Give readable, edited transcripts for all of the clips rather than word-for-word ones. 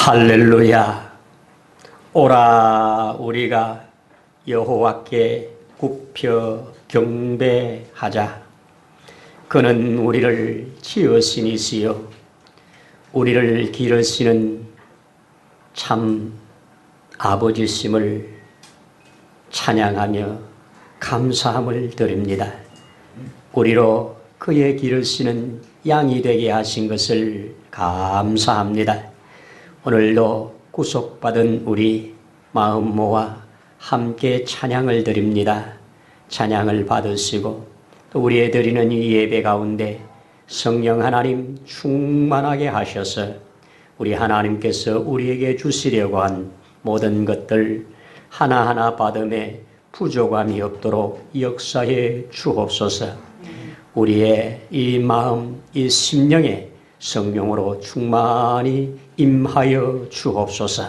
할렐루야. 오라 우리가 여호와께 굽혀 경배하자. 그는 우리를 지으시니시여 우리를 기르시는 참 아버지심을 찬양하며 감사함을 드립니다. 우리로 그의 기르시는 양이 되게 하신 것을 감사합니다. 오늘도 구속받은 우리 마음 모아 함께 찬양을 드립니다. 찬양을 받으시고 또 우리의 드리는 이 예배 가운데 성령 하나님 충만하게 하셔서 우리 하나님께서 우리에게 주시려고 한 모든 것들 하나하나 받음에 부족함이 없도록 역사해 주옵소서. 우리의 이 마음, 이 심령에 성령으로 충만히 임하여 주옵소서.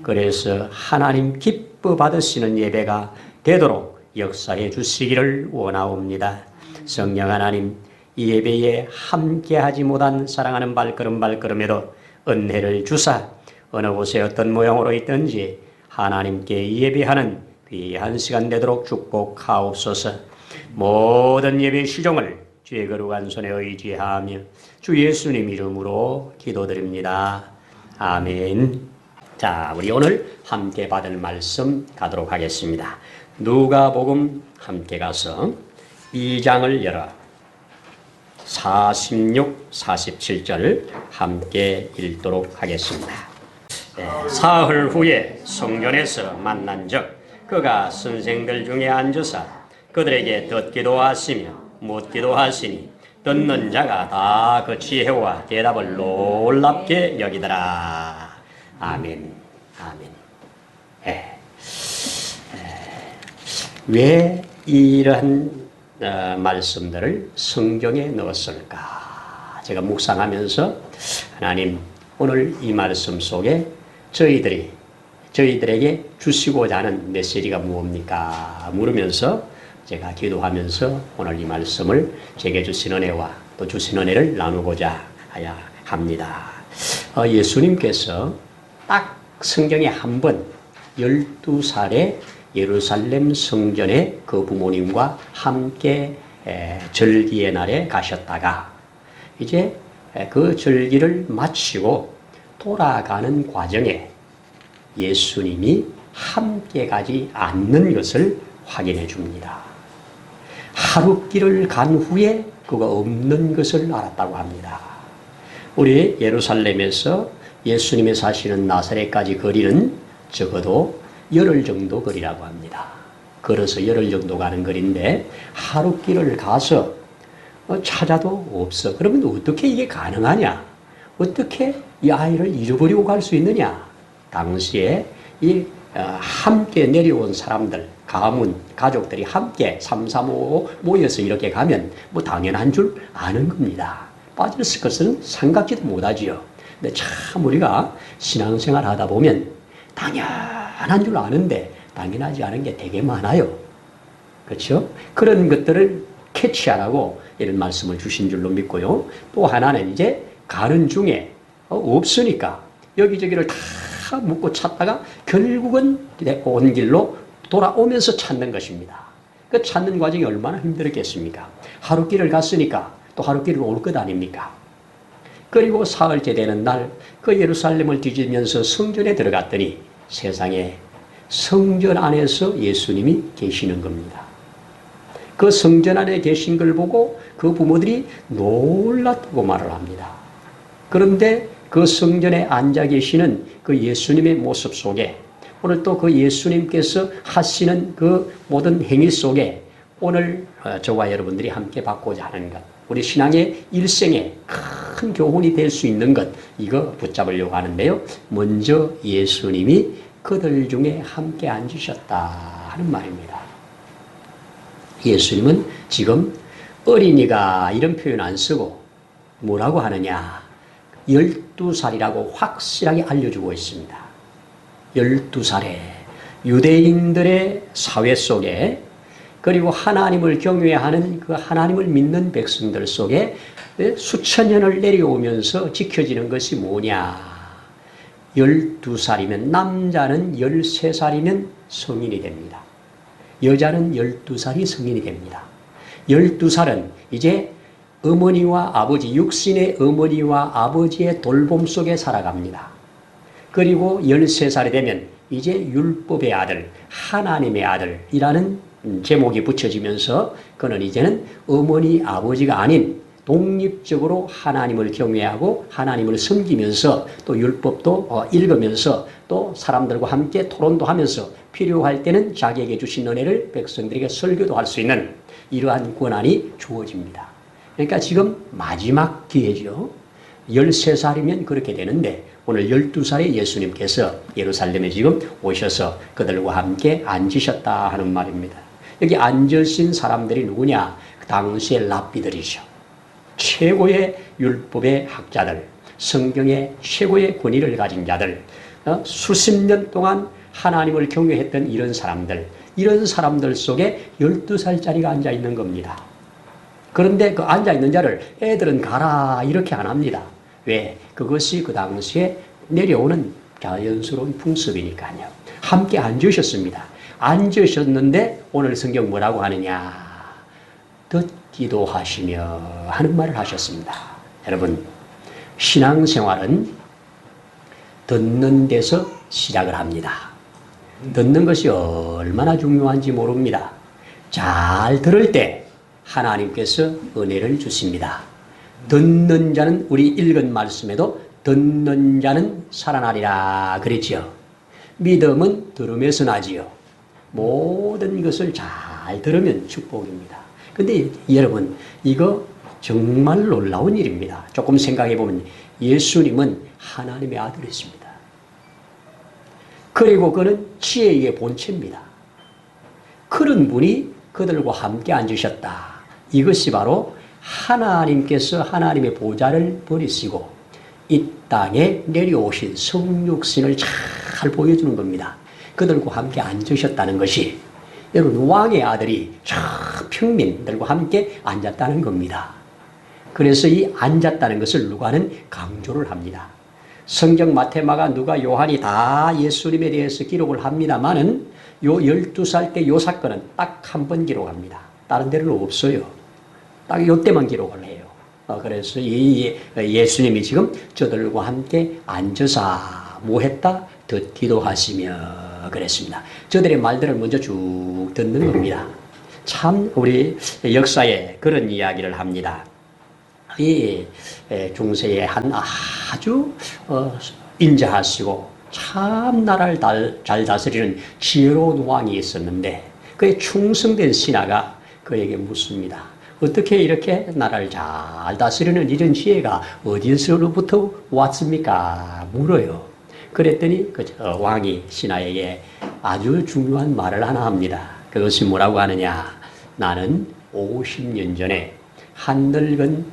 그래서 하나님 기뻐 받으시는 예배가 되도록 역사해 주시기를 원하옵니다. 성령 하나님, 이 예배에 함께하지 못한 사랑하는 발걸음에도 은혜를 주사 어느 곳에 어떤 모양으로 있든지 하나님께 예배하는 귀한 시간 되도록 축복하옵소서. 모든 예배 시종을 주의 거룩한 손에 의지하며 주 예수님 이름으로 기도드립니다. 아멘. 자, 우리 오늘 함께 받을 말씀 가도록 하겠습니다. 누가복음 함께 가서 2장을 열어 46, 47절 함께 읽도록 하겠습니다. 사흘 후에 성전에서 만난 적 그가 선생들 중에 앉으사 그들에게 듣기도 하시며 묻기도 하시니 듣는 자가 다 그 지혜와 대답을 놀랍게 여기더라. 아멘. 아멘. 왜 이러한 말씀들을 성경에 넣었을까? 제가 묵상하면서 하나님 오늘 이 말씀 속에 저희들에게 주시고자 하는 메시지가 무엇입니까? 물으면서 제가 기도하면서 오늘 이 말씀을 제게 주신 은혜와 또 주신 은혜를 나누고자 하야 합니다. 예수님께서 딱 성경에 한 번 12살에 예루살렘 성전에 그 부모님과 함께 절기의 날에 가셨다가 이제 그 절기를 마치고 돌아가는 과정에 예수님이 함께 가지 않는 것을 확인해 줍니다. 하루 길을 간 후에 그가 없는 것을 알았다고 합니다. 우리 예루살렘에서 예수님이 사시는 나사렛까지 거리는 적어도 열흘 정도 거리라고 합니다. 걸어서 열흘 정도 가는 거리인데 하루 길을 가서 찾아도 없어. 그러면 어떻게 이게 가능하냐? 어떻게 이 아이를 잃어버리고 갈 수 있느냐? 당시에 이 함께 내려온 사람들, 가문, 가족들이 함께 3, 4, 5 모여서 이렇게 가면 뭐 당연한 줄 아는 겁니다. 빠졌을 것은 생각지도 못하지요. 근데 참 우리가 신앙생활 하다 보면 당연한 줄 아는데 당연하지 않은 게 되게 많아요. 그렇죠? 그런 것들을 캐치하라고 이런 말씀을 주신 줄로 믿고요. 또 하나는 이제 가는 중에 없으니까 여기저기를 다 묻고 찾다가 결국은 온 길로 돌아오면서 찾는 것입니다. 그 찾는 과정이 얼마나 힘들었겠습니까? 하루 길을 갔으니까 또 하루 길을 올 것 아닙니까? 그리고 사흘째 되는 날 그 예루살렘을 뒤지면서 성전에 들어갔더니 세상에 성전 안에서 예수님이 계시는 겁니다. 그 성전 안에 계신 걸 보고 그 부모들이 놀랐다고 말을 합니다. 그런데 그 성전에 앉아 계시는 그 예수님의 모습 속에 오늘 또 그 예수님께서 하시는 그 모든 행위 속에 오늘 저와 여러분들이 함께 받고자 하는 것, 우리 신앙의 일생에 큰 교훈이 될 수 있는 것, 이거 붙잡으려고 하는데요. 먼저 예수님이 그들 중에 함께 앉으셨다 하는 말입니다. 예수님은 지금 어린이가 이런 표현 안 쓰고 뭐라고 하느냐? 12살이라고 확실하게 알려주고 있습니다. 12살에 유대인들의 사회 속에 그리고 하나님을 경외하는 그 하나님을 믿는 백성들 속에 수천 년을 내려오면서 지켜지는 것이 뭐냐? 12살이면 남자는 13살이면 성인이 됩니다. 여자는 12살이 성인이 됩니다. 12살은 이제 어머니와 아버지, 육신의 어머니와 아버지의 돌봄 속에 살아갑니다. 그리고 13살이 되면 이제 율법의 아들, 하나님의 아들이라는 제목이 붙여지면서 그는 이제는 어머니, 아버지가 아닌 독립적으로 하나님을 경외하고 하나님을 섬기면서 또 율법도 읽으면서 또 사람들과 함께 토론도 하면서 필요할 때는 자기에게 주신 은혜를 백성들에게 설교도 할 수 있는 이러한 권한이 주어집니다. 그러니까 지금 마지막 기회죠. 13살이면 그렇게 되는데 오늘 12살의 예수님께서 예루살렘에 지금 오셔서 그들과 함께 앉으셨다 하는 말입니다. 여기 앉으신 사람들이 누구냐? 그 당시의 랍비들이죠. 최고의 율법의 학자들, 성경의 최고의 권위를 가진 자들, 수십 년 동안 하나님을 경외했던 이런 사람들 속에 12살짜리가 앉아있는 겁니다. 그런데 그 앉아있는 자를 애들은 가라 이렇게 안 합니다. 왜? 그것이 그 당시에 내려오는 자연스러운 풍습이니까요. 함께 앉으셨습니다. 앉으셨는데 오늘 성경 뭐라고 하느냐? 듣기도 하시며 하는 말을 하셨습니다. 여러분, 신앙생활은 듣는 데서 시작을 합니다. 듣는 것이 얼마나 중요한지 모릅니다. 잘 들을 때 하나님께서 은혜를 주십니다. 듣는 자는 우리 읽은 말씀에도 듣는 자는 살아나리라 그랬지요. 믿음은 들음에서 나지요. 모든 것을 잘 들으면 축복입니다. 근데 여러분, 이거 정말 놀라운 일입니다. 조금 생각해 보면 예수님은 하나님의 아들이십니다. 그리고 그는 지혜의 본체입니다. 그런 분이 그들과 함께 앉으셨다. 이것이 바로 하나님께서 하나님의 보좌를 버리시고 이 땅에 내려오신 성육신을 잘 보여주는 겁니다. 그들과 함께 앉으셨다는 것이 여러분, 왕의 아들이 저 평민들과 함께 앉았다는 겁니다. 그래서 이 앉았다는 것을 누가는 강조를 합니다. 성경 마태마가 누가 요한이 다 예수님에 대해서 기록을 합니다만은 요 12살 때 요 사건은 딱 한 번 기록합니다. 다른 데는 없어요. 딱 요때만 기록을 해요. 그래서 이 예수님이 지금 저들과 함께 앉아서 뭐 했다? 듣기도 하시며 그랬습니다. 저들의 말들을 먼저 쭉 듣는 겁니다. 참 우리 역사에 그런 이야기를 합니다. 이 중세의 한 아주 인자하시고 참 나라를 잘 다스리는 지혜로운 왕이 있었는데 그의 충성된 신하가 그에게 묻습니다. 어떻게 이렇게 나라를 잘 다스리는 이런 지혜가 어디서부터 왔습니까? 물어요. 그랬더니 그 왕이 신하에게 아주 중요한 말을 하나 합니다. 그것이 뭐라고 하느냐? 나는 50년 전에 한 늙은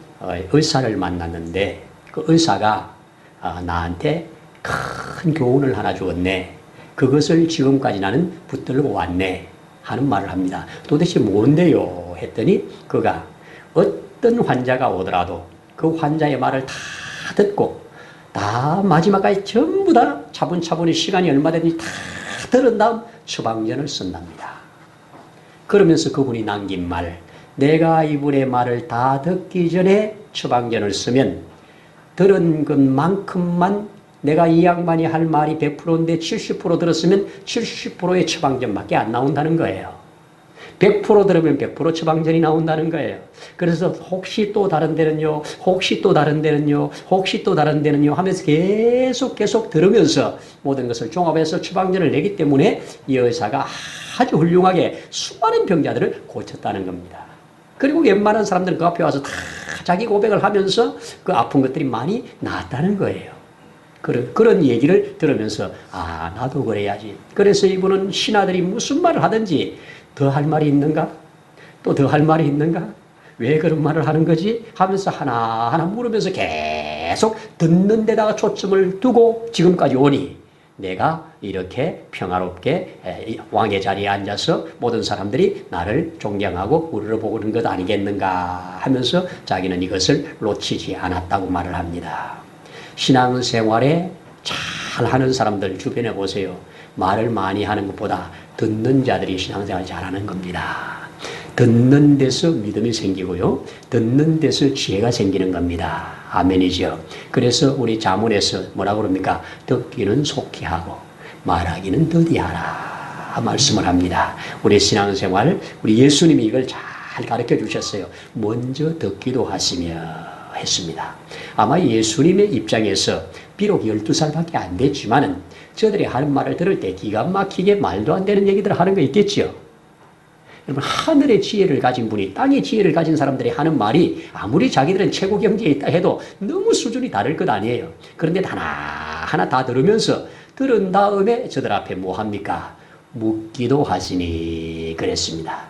의사를 만났는데 그 의사가 나한테 큰 교훈을 하나 주었네. 그것을 지금까지 나는 붙들고 왔네. 하는 말을 합니다. 도대체 뭔데요? 했더니 그가 어떤 환자가 오더라도 그 환자의 말을 다 듣고 다 마지막까지 전부 다 차분차분히 시간이 얼마 되는지 다 들은 다음 처방전을 쓴답니다. 그러면서 그분이 남긴 말, 내가 이분의 말을 다 듣기 전에 처방전을 쓰면 들은 것만큼만 내가 이 양반이 할 말이 100%인데 70% 들었으면 70%의 처방전밖에 안 나온다는 거예요. 100% 들으면 100% 처방전이 나온다는 거예요. 그래서 혹시 또 다른 데는요, 혹시 또 다른 데는요, 혹시 또 다른 데는요 하면서 계속 들으면서 모든 것을 종합해서 처방전을 내기 때문에 이 의사가 아주 훌륭하게 수많은 병자들을 고쳤다는 겁니다. 그리고 웬만한 사람들은 그 앞에 와서 다 자기 고백을 하면서 그 아픈 것들이 많이 나았다는 거예요. 그런 얘기를 들으면서 나도 그래야지. 그래서 이분은 신하들이 무슨 말을 하든지 더 할 말이 있는가? 또 더 할 말이 있는가? 왜 그런 말을 하는 거지? 하면서 하나하나 물으면서 계속 듣는 데다가 초점을 두고 지금까지 오니 내가 이렇게 평화롭게 왕의 자리에 앉아서 모든 사람들이 나를 존경하고 우러러보는 것 아니겠는가 하면서 자기는 이것을 놓치지 않았다고 말을 합니다. 신앙생활에 참 하는 사람들 주변에 보세요. 말을 많이 하는 것보다 듣는 자들이 신앙생활 잘하는 겁니다. 듣는 데서 믿음이 생기고요. 듣는 데서 지혜가 생기는 겁니다. 아멘이죠. 그래서 우리 자문에서 뭐라고 그럽니까? 듣기는 속히 하고 말하기는 더디하라 말씀을 합니다. 우리 신앙생활, 우리 예수님이 이걸 잘 가르쳐 주셨어요. 먼저 듣기도 하시며 했습니다. 아마 예수님의 입장에서 비록 12살밖에 안 됐지만은 저들이 하는 말을 들을 때 기가 막히게 말도 안 되는 얘기들을 하는 거 있겠죠. 여러분, 하늘의 지혜를 가진 분이 땅의 지혜를 가진 사람들이 하는 말이 아무리 자기들은 최고 경지에 있다 해도 너무 수준이 다를 것 아니에요. 그런데 하나하나 다 들으면서 들은 다음에 저들 앞에 뭐 합니까? 묻기도 하시니 그랬습니다.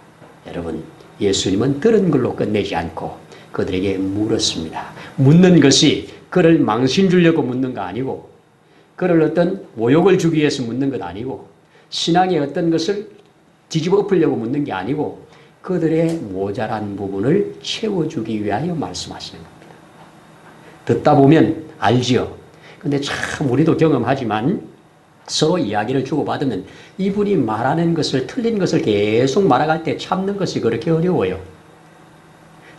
여러분, 예수님은 들은 걸로 끝내지 않고 그들에게 물었습니다. 묻는 것이 그를 망신 주려고 묻는 거 아니고 그를 어떤 모욕을 주기 위해서 묻는 것 아니고 신앙의 어떤 것을 뒤집어 엎으려고 묻는 게 아니고 그들의 모자란 부분을 채워주기 위하여 말씀하시는 겁니다. 듣다 보면 알지요. 근데 참 우리도 경험하지만 서로 이야기를 주고받으면 이분이 말하는 것을 틀린 것을 계속 말아갈 때 참는 것이 그렇게 어려워요.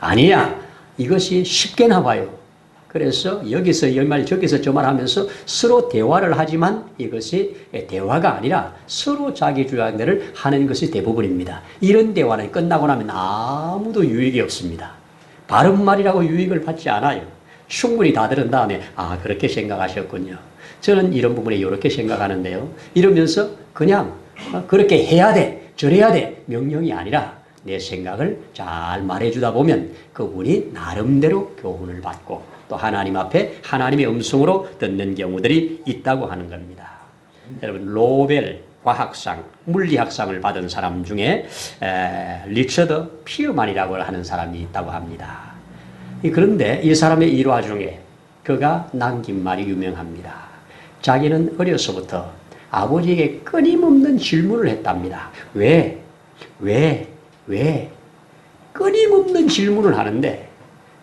아니야. 이것이 쉽게 나와요. 그래서 여기서 이 말 저기서 저 말 하면서 서로 대화를 하지만 이것이 대화가 아니라 서로 자기 주장대로 하는 것이 대부분입니다. 이런 대화는 끝나고 나면 아무도 유익이 없습니다. 바른 말이라고 유익을 받지 않아요. 충분히 다 들은 다음에 아 그렇게 생각하셨군요. 저는 이런 부분에 이렇게 생각하는데요. 이러면서 그냥 그렇게 해야 돼 저래야 돼 명령이 아니라 내 생각을 잘 말해주다 보면 그분이 나름대로 교훈을 받고 또 하나님 앞에 하나님의 음성으로 듣는 경우들이 있다고 하는 겁니다. 여러분 노벨 과학상, 물리학상을 받은 사람 중에 리처드 피어만이라고 하는 사람이 있다고 합니다. 그런데 이 사람의 일화 중에 그가 남긴 말이 유명합니다. 자기는 어려서부터 아버지에게 끊임없는 질문을 했답니다. 왜? 끊임없는 질문을 하는데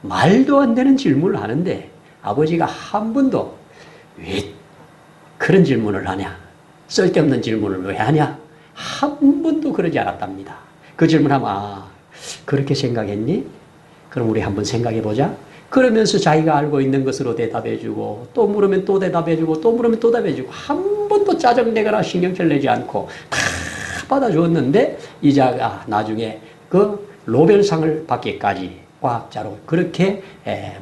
말도 안 되는 질문을 하는데 아버지가 한 번도 왜 그런 질문을 하냐? 쓸데없는 질문을 왜 하냐? 한 번도 그러지 않았답니다. 그 질문하면 그렇게 생각했니? 그럼 우리 한번 생각해보자. 그러면서 자기가 알고 있는 것으로 대답해주고 또 물으면 또 대답해주고 또 물으면 또 대답해주고 한 번도 짜증내거나 신경질 내지 않고 다 받아주었는데 이 자가 나중에 그 노벨상을 받기까지 과학자로 그렇게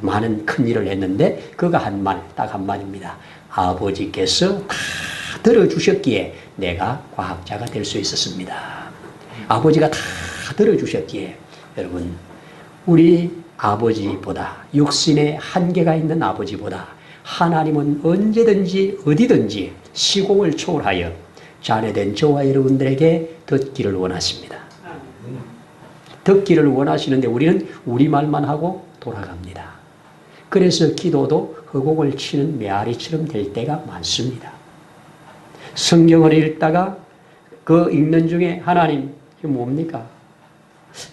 많은 큰 일을 했는데 그가 한 말, 딱 한마디입니다. 아버지께서 다 들어주셨기에 내가 과학자가 될 수 있었습니다. 아버지가 다 들어주셨기에 여러분 우리 아버지보다 육신의 한계가 있는 아버지보다 하나님은 언제든지 어디든지 시공을 초월하여 자녀된 저와 여러분들에게 듣기를 원하십니다. 듣기를 원하시는데 우리는 우리말만 하고 돌아갑니다. 그래서 기도도 허공을 치는 메아리처럼 될 때가 많습니다. 성경을 읽다가 그 읽는 중에 하나님 이게 뭡니까?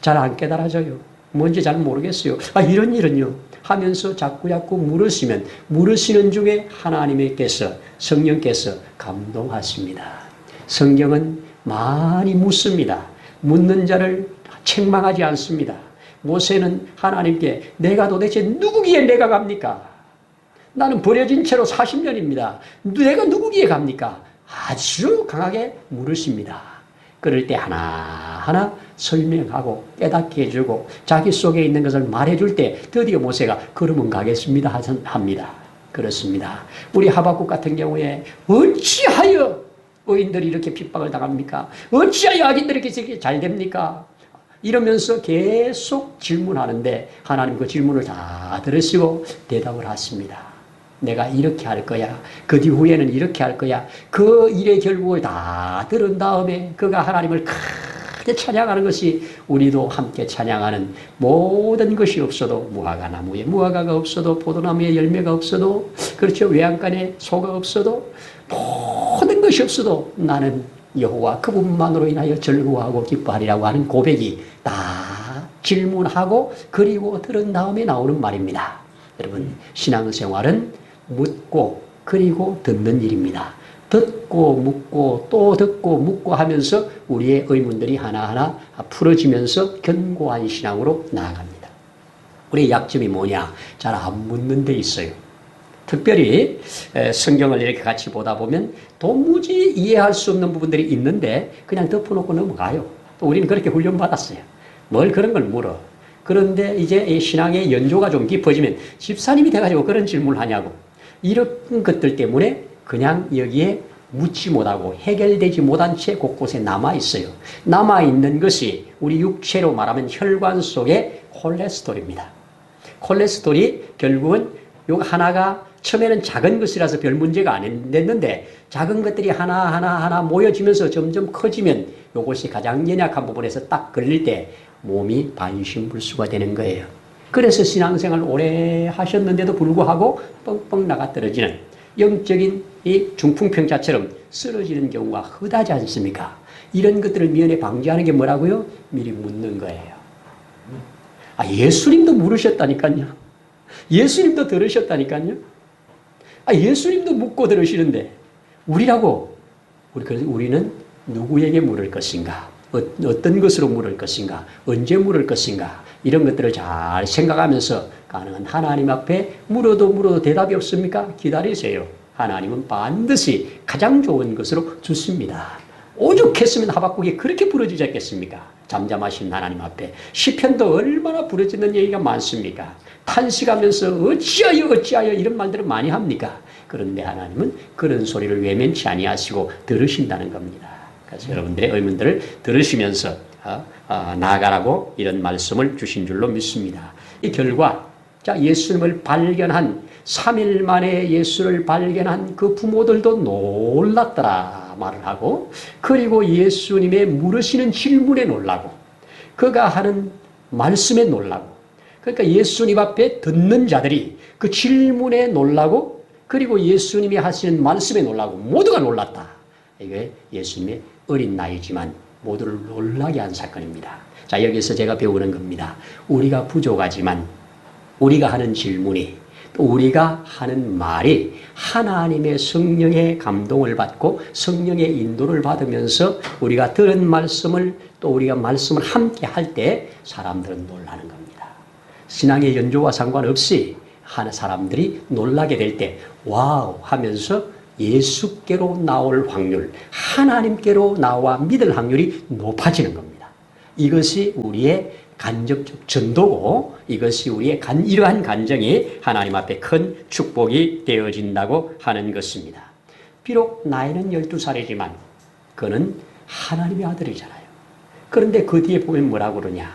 잘 안 깨달아져요. 뭔지 잘 모르겠어요. 이런 일은요 하면서 자꾸 물으시면 물으시는 중에 하나님께서 성령께서 감동하십니다. 성경은 많이 묻습니다. 묻는 자를 책망하지 않습니다. 모세는 하나님께 내가 도대체 누구기에 내가 갑니까? 나는 버려진 채로 40년입니다. 내가 누구기에 갑니까? 아주 강하게 물으십니다. 그럴 때 하나하나 설명하고 깨닫게 해주고 자기 속에 있는 것을 말해줄 때 드디어 모세가 그러면 가겠습니다 합니다. 그렇습니다. 우리 하박국 같은 경우에 어찌하여 의인들이 이렇게 핍박을 당합니까? 어찌하여 악인들이 이렇게 잘 됩니까? 이러면서 계속 질문하는데 하나님 그 질문을 다 들으시고 대답을 하십니다. 내가 이렇게 할 거야. 그 뒤후에는 이렇게 할 거야. 그 일의 결국을 다 들은 다음에 그가 하나님을 크게 찬양하는 것이 우리도 함께 찬양하는 모든 것이 없어도 무화과 나무에 무화과가 없어도 포도나무에 열매가 없어도 그렇죠. 외양간에 소가 없어도 모든 것이 없어도 나는 여호와 그분만으로 인하여 즐거워하고 기뻐하리라고 하는 고백이 다 질문하고 그리고 들은 다음에 나오는 말입니다. 여러분 신앙생활은 묻고 그리고 듣는 일입니다. 듣고 묻고 또 듣고 묻고 하면서 우리의 의문들이 하나하나 풀어지면서 견고한 신앙으로 나아갑니다. 우리의 약점이 뭐냐? 잘 안 묻는 데 있어요. 특별히 성경을 이렇게 같이 보다 보면 도무지 이해할 수 없는 부분들이 있는데 그냥 덮어놓고 넘어가요. 또 우리는 그렇게 훈련받았어요. 뭘 그런 걸 물어. 그런데 이제 신앙의 연조가 좀 깊어지면 집사님이 돼가지고 그런 질문을 하냐고. 이런 것들 때문에 그냥 여기에 묻지 못하고 해결되지 못한 채 곳곳에 남아있어요. 남아있는 것이 우리 육체로 말하면 혈관 속의 콜레스테롤입니다. 콜레스테롤이 결국은 요 하나가 처음에는 작은 것이라서 별 문제가 안 됐는데 작은 것들이 하나 모여지면서 점점 커지면 요것이 가장 연약한 부분에서 딱 걸릴 때 몸이 반신불수가 되는 거예요. 그래서 신앙생활 오래 하셨는데도 불구하고 뻥뻥 나가 떨어지는 영적인 이 중풍병자처럼 쓰러지는 경우가 흔하지 않습니까? 이런 것들을 미연에 방지하는 게 뭐라고요? 미리 묻는 거예요. 예수님도 물으셨다니까요. 예수님도 들으셨다니까요. 예수님도 묻고 들으시는데 우리는 누구에게 물을 것인가? 어떤 것으로 물을 것인가? 언제 물을 것인가? 이런 것들을 잘 생각하면서 가능한 하나님 앞에 물어도 대답이 없습니까? 기다리세요. 하나님은 반드시 가장 좋은 것으로 주십니다. 오죽했으면 하박국이 그렇게 부르짖었겠습니까? 잠잠하신 하나님 앞에. 시편도 얼마나 부르짖는 얘기가 많습니까? 탄식하면서 어찌하여 이런 말들을 많이 합니까? 그런데 하나님은 그런 소리를 외면치 아니하시고 들으신다는 겁니다. 그래서 여러분들의 의문들을 들으시면서 나아가라고 이런 말씀을 주신 줄로 믿습니다. 이 결과 예수님을 발견한 3일 만에 예수를 발견한 그 부모들도 놀랐더라 말을 하고, 그리고 예수님의 물으시는 질문에 놀라고, 그가 하는 말씀에 놀라고, 그러니까 예수님 앞에 듣는 자들이 그 질문에 놀라고, 그리고 예수님이 하시는 말씀에 놀라고 모두가 놀랐다. 이게 예수님의 어린 나이지만 모두를 놀라게 한 사건입니다. 자, 여기서 제가 배우는 겁니다. 우리가 부족하지만 우리가 하는 질문이, 또 우리가 하는 말이 하나님의 성령의 감동을 받고 성령의 인도를 받으면서 우리가 들은 말씀을, 또 우리가 말씀을 함께 할 때 사람들은 놀라는 겁니다. 신앙의 연조와 상관없이 사람들이 놀라게 될 때 와우 하면서 예수께로 나올 확률, 하나님께로 나와 믿을 확률이 높아지는 겁니다. 이것이 우리의 간접적 전도고, 이것이 우리의 이러한 간정이 하나님 앞에 큰 축복이 되어진다고 하는 것입니다. 비록 나이는 12살이지만 그는 하나님의 아들이잖아요. 그런데 그 뒤에 보면 뭐라고 그러냐.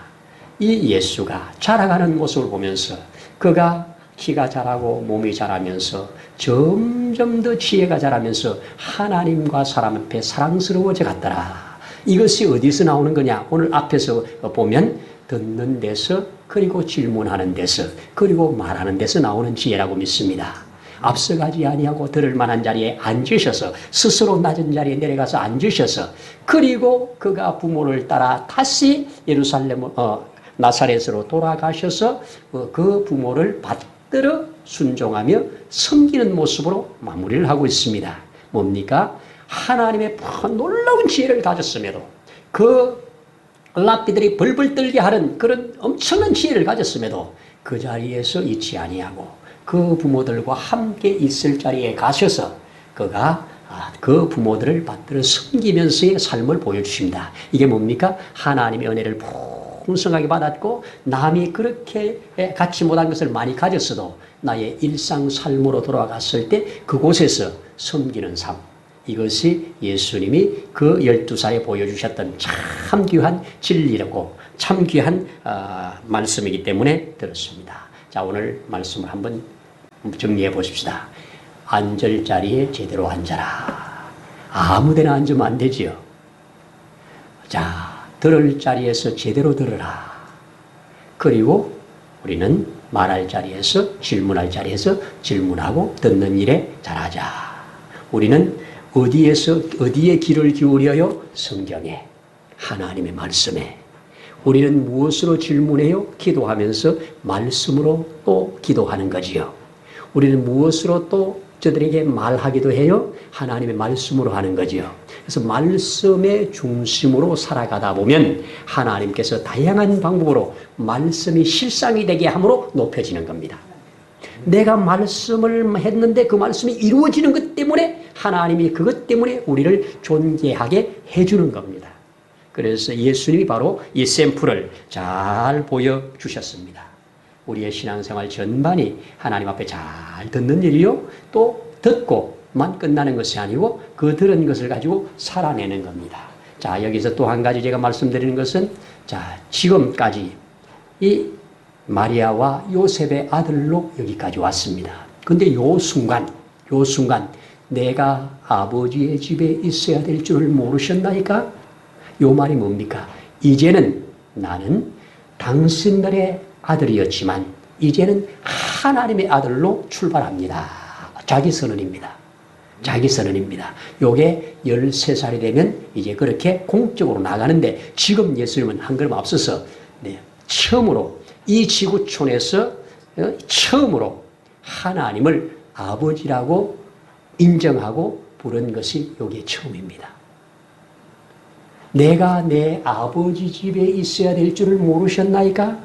이 예수가 자라가는 모습을 보면서 그가 키가 자라고 몸이 자라면서 점점 더 지혜가 자라면서 하나님과 사람 앞에 사랑스러워져 갔더라. 이것이 어디서 나오는 거냐. 오늘 앞에서 보면 듣는 데서, 그리고 질문하는 데서, 그리고 말하는 데서 나오는 지혜라고 믿습니다. 앞서가지 아니하고 들을 만한 자리에 앉으셔서, 스스로 낮은 자리에 내려가서 앉으셔서, 그리고 그가 부모를 따라 다시 나사렛으로 돌아가셔서 그 부모를 받들어 순종하며 섬기는 모습으로 마무리를 하고 있습니다. 뭡니까? 하나님의 놀라운 지혜를 가졌음에도, 그 랍비들이 벌벌 떨게 하는 그런 엄청난 지혜를 가졌음에도 그 자리에서 잊지 아니하고 그 부모들과 함께 있을 자리에 가셔서 그가 그 부모들을 받들어 섬기면서의 삶을 보여주십니다. 이게 뭡니까? 하나님의 은혜를 풍성하게 받았고 남이 그렇게 갖지 못한 것을 많이 가졌어도 나의 일상 삶으로 돌아갔을 때 그곳에서 섬기는 삶, 이것이 예수님이 그 12살에 보여주셨던 참 귀한 진리라고, 참 귀한 말씀이기 때문에 들었습니다. 자, 오늘 말씀을 한번 정리해 보십시다. 앉을 자리에 제대로 앉아라. 아무데나 앉으면 안 되지요. 자, 들을 자리에서 제대로 들으라. 그리고 우리는 말할 자리에서, 질문할 자리에서 질문하고 듣는 일에 잘하자. 우리는 어디에 귀를 기울여요? 성경에, 하나님의 말씀에. 우리는 무엇으로 질문해요? 기도하면서 말씀으로 또 기도하는 거지요. 우리는 무엇으로 또 저들에게 말하기도 해요. 하나님의 말씀으로 하는 거지요. 그래서 말씀의 중심으로 살아가다 보면 하나님께서 다양한 방법으로 말씀이 실상이 되게 함으로 높여지는 겁니다. 내가 말씀을 했는데 그 말씀이 이루어지는 것 때문에 하나님이 그것 때문에 우리를 존재하게 해주는 겁니다. 그래서 예수님이 바로 이 샘플을 잘 보여주셨습니다. 우리의 신앙생활 전반이 하나님 앞에 잘 듣는 일이요. 또 듣고만 끝나는 것이 아니고 그 들은 것을 가지고 살아내는 겁니다. 자, 여기서 또 한 가지 제가 말씀드리는 것은 자, 지금까지 이 마리아와 요셉의 아들로 여기까지 왔습니다. 근데 요 순간 내가 아버지의 집에 있어야 될 줄을 모르셨나이까? 요 말이 뭡니까? 이제는 나는 당신들의 아들이었지만 이제는 하나님의 아들로 출발합니다. 자기 선언입니다. 자기 선언입니다. 요게 13살이 되면 이제 그렇게 공적으로 나가는데 지금 예수님은 한 걸음 앞서서 처음으로 이 지구촌에서 처음으로 하나님을 아버지라고 인정하고 부른 것이 요게 처음입니다. 내가 내 아버지 집에 있어야 될 줄을 모르셨나이까?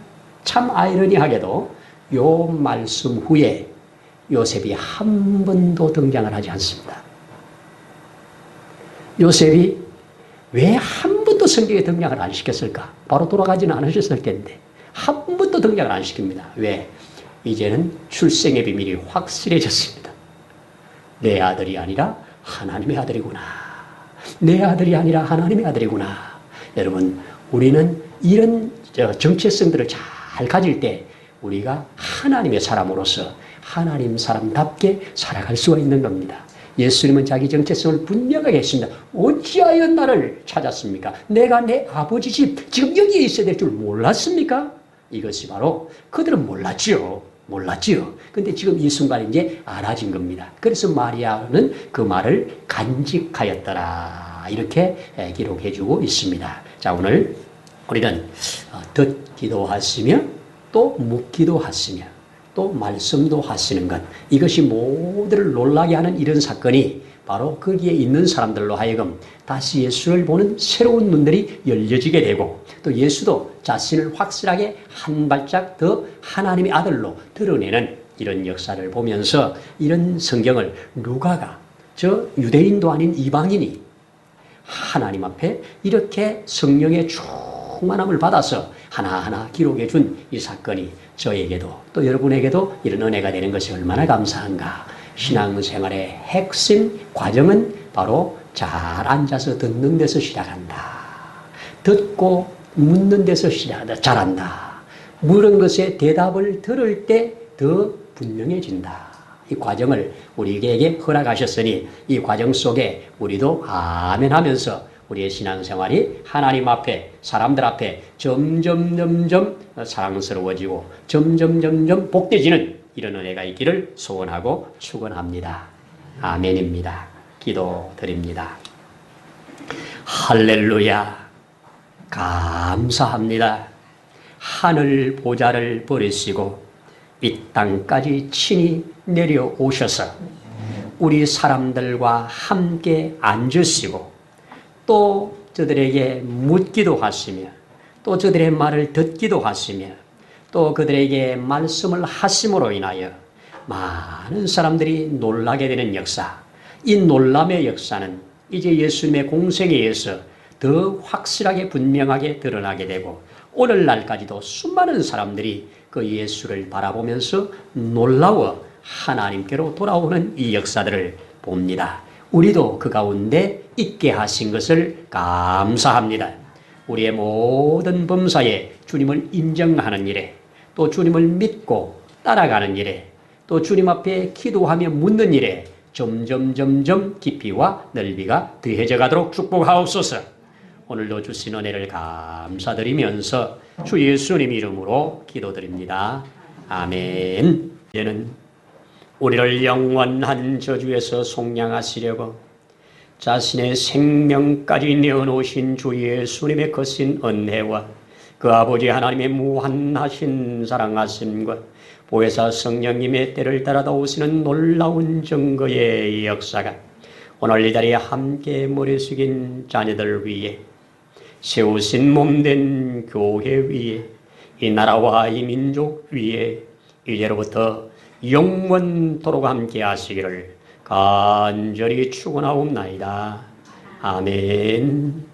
참 아이러니하게도 요 말씀 후에 요셉이 한 번도 등장을 하지 않습니다. 요셉이 왜 한 번도 성경에 등장을 안 시켰을까? 바로 돌아가지는 않으셨을 텐데 한 번도 등장을 안 시킵니다. 왜? 이제는 출생의 비밀이 확실해졌습니다. 내 아들이 아니라 하나님의 아들이구나. 내 아들이 아니라 하나님의 아들이구나. 여러분, 우리는 이런 정체성들을 잘 가질 때 우리가 하나님의 사람으로서 하나님 사람답게 살아갈 수가 있는 겁니다. 예수님은 자기 정체성을 분명하게 했습니다. 어찌하여 나를 찾았습니까? 내가 내 아버지 집 지금 여기에 있어야 될 줄 몰랐습니까? 이것이 바로 그들은 몰랐지요. 근데 지금 이 순간 이제 알아진 겁니다. 그래서 마리아는 그 말을 간직하였더라. 이렇게 기록해주고 있습니다. 자, 오늘 우리는 듣기도 하시며 또 묻기도 하시며 또 말씀도 하시는 것, 이것이 모두를 놀라게 하는 이런 사건이 바로 거기에 있는 사람들로 하여금 다시 예수를 보는 새로운 눈들이 열려지게 되고 또 예수도 자신을 확실하게 한 발짝 더 하나님의 아들로 드러내는 이런 역사를 보면서 이런 성경을 누가가 저 유대인도 아닌 이방인이 하나님 앞에 이렇게 성령의 충만함을 받아서 하나하나 기록해 준 이 사건이 저에게도 또 여러분에게도 이런 은혜가 되는 것이 얼마나 감사한가. 신앙생활의 핵심 과정은 바로 잘 앉아서 듣는 데서 시작한다. 듣고 묻는 데서 잘한다. 물은 것에 대답을 들을 때 더 분명해진다. 이 과정을 우리에게 허락하셨으니 이 과정 속에 우리도 아멘 하면서 우리의 신앙생활이 하나님 앞에 사람들 앞에 점점 사랑스러워지고 점점 복되지는 이런 은혜가 있기를 소원하고 축원합니다. 아멘입니다. 기도드립니다. 할렐루야. 감사합니다. 하늘 보좌를 버리시고 이 땅까지 친히 내려오셔서 우리 사람들과 함께 앉으시고 또 저들에게 묻기도 하시며 또 저들의 말을 듣기도 하시며 또 그들에게 말씀을 하심으로 인하여 많은 사람들이 놀라게 되는 역사, 이 놀람의 역사는 이제 예수님의 공생에 의해서 더 확실하게 분명하게 드러나게 되고 오늘날까지도 수많은 사람들이 그 예수를 바라보면서 놀라워 하나님께로 돌아오는 이 역사들을 봅니다. 우리도 그 가운데 있게 하신 것을 감사합니다. 우리의 모든 범사에 주님을 인정하는 일에 또 주님을 믿고 따라가는 일에 또 주님 앞에 기도하며 묻는 일에 점점 깊이와 넓이가 더해져 가도록 축복하옵소서. 오늘도 주신 은혜를 감사드리면서 주 예수님 이름으로 기도드립니다. 아멘. 이제는 우리를 영원한 저주에서 속량하시려고 자신의 생명까지 내어놓으신 주 예수님의 거신 은혜와 그 아버지 하나님의 무한하신 사랑하심과 보혜사 성령님의 때를 따라 오시는 놀라운 증거의 역사가 오늘 이 자리에 함께 머리 숙인 자녀들 위에 세우신 몸된 교회 위에 이 나라와 이 민족 위에 이제로부터 영원토록 함께 하시기를 간절히 축원하옵나이다. 아멘.